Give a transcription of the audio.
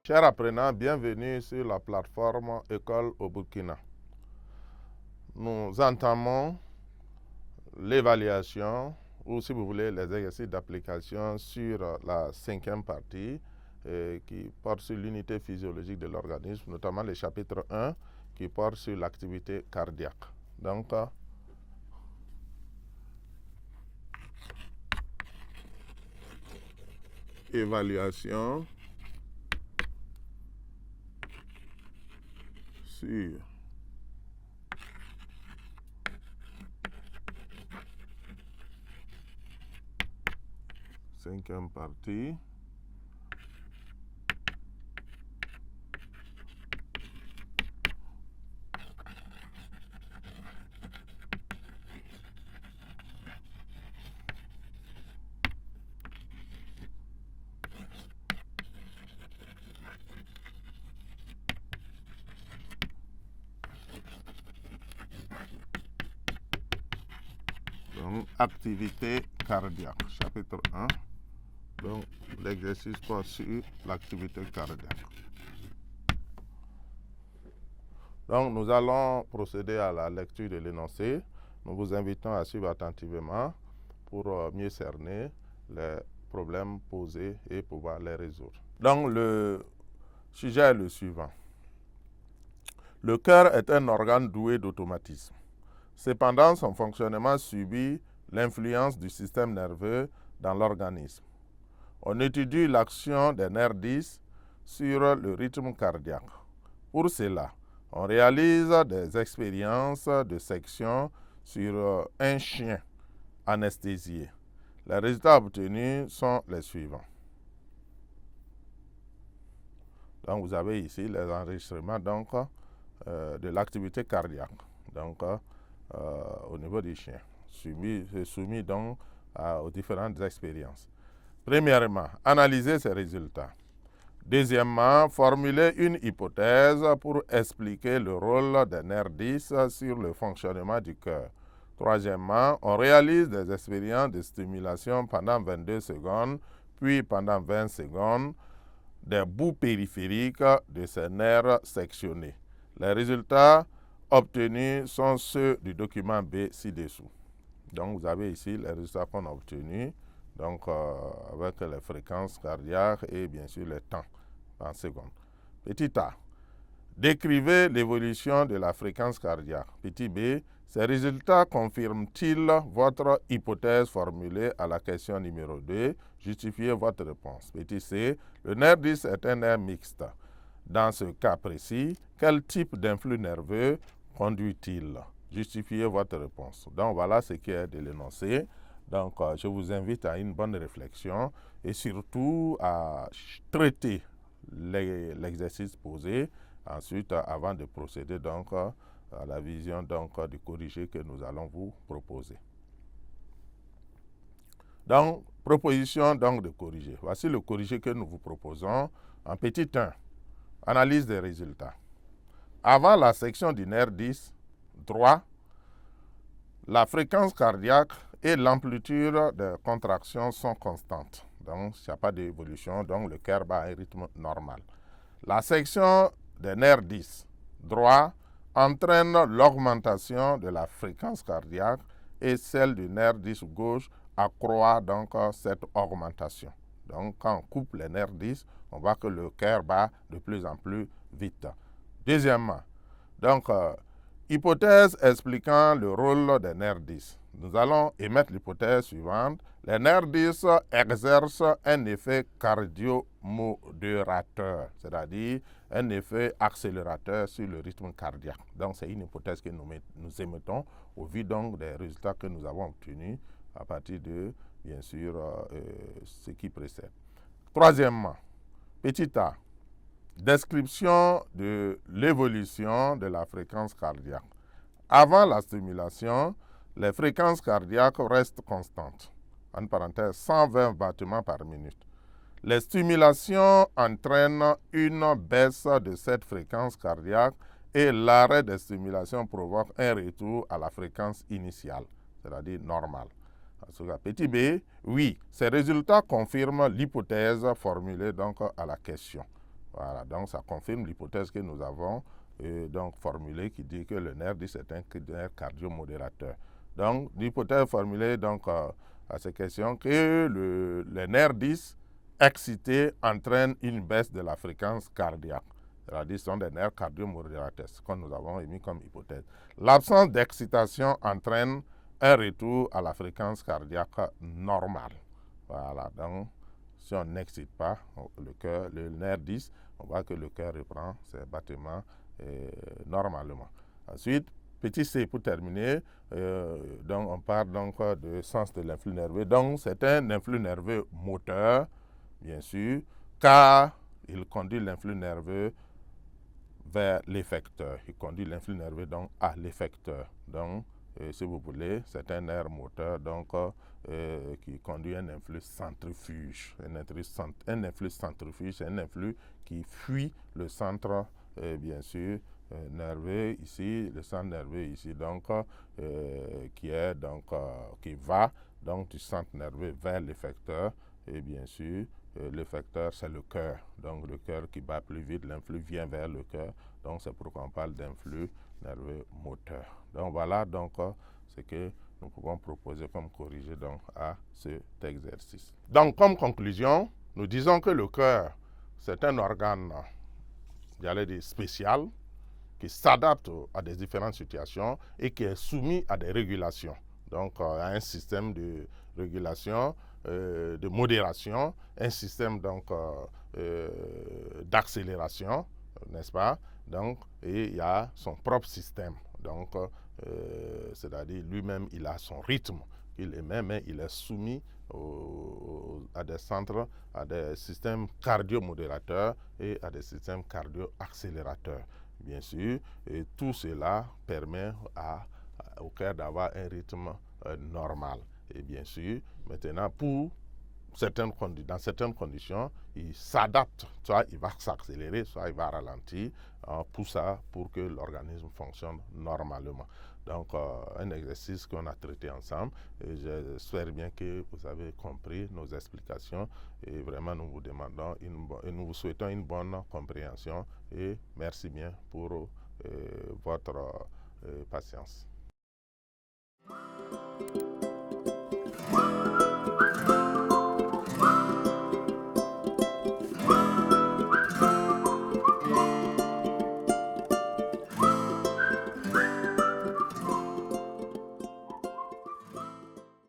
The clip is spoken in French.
Chers apprenants, bienvenue sur la plateforme École au Burkina. Nous entamons l'évaluation, ou si vous voulez, les exercices d'application sur la 5e partie qui porte sur l'unité physiologique de l'organisme, notamment le chapitre 1 qui porte sur l'activité cardiaque. Donc, évaluation sur cinquième partie. Donc, activité cardiaque, chapitre 1. Donc, l'exercice porte sur l'activité cardiaque. Donc, nous allons procéder à la lecture de l'énoncé. Nous vous invitons à suivre attentivement pour mieux cerner les problèmes posés et pouvoir les résoudre. Donc, le sujet est le suivant. Le cœur est un organe doué d'automatisme. Cependant, son fonctionnement subit l'influence du système nerveux dans l'organisme. On étudie l'action des nerfs 10 sur le rythme cardiaque. Pour cela, on réalise des expériences de section sur un chien anesthésié. Les résultats obtenus sont les suivants. Donc, vous avez ici les enregistrements de l'activité cardiaque au niveau du chien, soumis donc aux différentes expériences. Premièrement, analyser ces résultats. Deuxièmement, formuler une hypothèse pour expliquer le rôle des nerfs 10 sur le fonctionnement du cœur. Troisièmement, on réalise des expériences de stimulation pendant 22 secondes, puis pendant 20 secondes, des bouts périphériques de ces nerfs sectionnés. Les résultats obtenus sont ceux du document B ci-dessous. Donc, vous avez ici les résultats qu'on a obtenus, avec les fréquences cardiaques et bien sûr les temps en secondes. Petit a, décrivez l'évolution de la fréquence cardiaque. Petit b, ces résultats confirment-ils votre hypothèse formulée à la question numéro 2? Justifiez votre réponse. Petit c, le nerf 10 est un nerf mixte. Dans ce cas précis, quel type d'influx nerveux conduit-il? Justifiez votre réponse. Donc, voilà ce qui est de l'énoncé. Donc, je vous invite à une bonne réflexion et surtout à traiter l'exercice posé ensuite avant de procéder donc à la vision du corrigé que nous allons vous proposer. Donc, proposition de corrigé. Voici le corrigé que nous vous proposons en petit 1. Analyse des résultats. Avant la section du nerf 10 droit, la fréquence cardiaque et l'amplitude de contraction sont constantes. Donc, il n'y a pas d'évolution, donc le cœur bat à un rythme normal. La section des nerfs 10 droit entraîne l'augmentation de la fréquence cardiaque et celle du nerf 10 gauche accroît donc cette augmentation. Donc, quand on coupe les nerfs 10, on voit que le cœur bat de plus en plus vite. Deuxièmement, hypothèse expliquant le rôle des nerfs 10. Nous allons émettre l'hypothèse suivante. Les nerfs 10 exercent un effet cardiomodérateur, c'est-à-dire un effet accélérateur sur le rythme cardiaque. Donc, c'est une hypothèse que nous émettons au vu donc des résultats que nous avons obtenus à partir de, bien sûr, ce qui précède. Troisièmement, petit a, description de l'évolution de la fréquence cardiaque. Avant la stimulation, les fréquences cardiaques restent constantes. En parenthèse, 120 battements par minute. Les stimulations entraînent une baisse de cette fréquence cardiaque et l'arrêt des stimulations provoque un retour à la fréquence initiale, c'est-à-dire normale. Petit b, oui, ces résultats confirment l'hypothèse formulée donc à la question. Voilà, donc ça confirme l'hypothèse que nous avons donc formulée qui dit que le nerf 10 est un nerf cardiomodérateur. Donc, l'hypothèse formulée donc, à ces questions que le nerf 10 excité entraîne une baisse de la fréquence cardiaque. C'est-à-dire, ce sont des nerfs cardiomodérateurs, ce que nous avons émis comme hypothèse. L'absence d'excitation entraîne un retour à la fréquence cardiaque normale. Voilà, donc si on n'excite pas le cœur, le nerf 10, on voit que le cœur reprend ses battements normalement. Ensuite, petit c pour terminer, donc on parle donc de sens de l'influx nerveux. Donc c'est un influx nerveux moteur, bien sûr, car il conduit l'influx nerveux vers l'effecteur. Il conduit l'influx nerveux donc à l'effecteur. Donc, si vous voulez, c'est un nerf moteur donc, qui conduit un influx centrifuge. Un influx centrifuge, c'est un influx qui fuit le centre, bien sûr, nerveux ici, le centre nerveux ici, donc, qui va donc, du centre nerveux vers l'effecteur. Et bien sûr, l'effecteur, c'est le cœur. Donc, le cœur qui bat plus vite, l'influx vient vers le cœur. Donc, c'est pourquoi on parle d'influx nerveux moteur. Donc, voilà donc ce que nous pouvons proposer comme corrigé donc, à cet exercice. Donc, comme conclusion, nous disons que le cœur, c'est un organe, j'allais dire, spécial, qui s'adapte à des différentes situations et qui est soumis à des régulations. Donc, à un système de régulation, de modération, un système donc d'accélération, n'est-ce pas? Donc, et il y a son propre système. Donc, c'est-à-dire lui-même, il a son rythme qu'il émet, mais il est soumis à des centres, à des systèmes cardiomodérateurs et à des systèmes cardio-accélérateurs. Bien sûr, et tout cela permet au cœur d'avoir un rythme normal. Et bien sûr, maintenant, dans certaines conditions, il s'adapte, soit il va s'accélérer, soit il va ralentir, pour que l'organisme fonctionne normalement. Donc, un exercice qu'on a traité ensemble. Et j'espère bien que vous avez compris nos explications. Et vraiment, nous vous demandons, nous vous souhaitons une bonne compréhension. Et merci bien pour votre patience.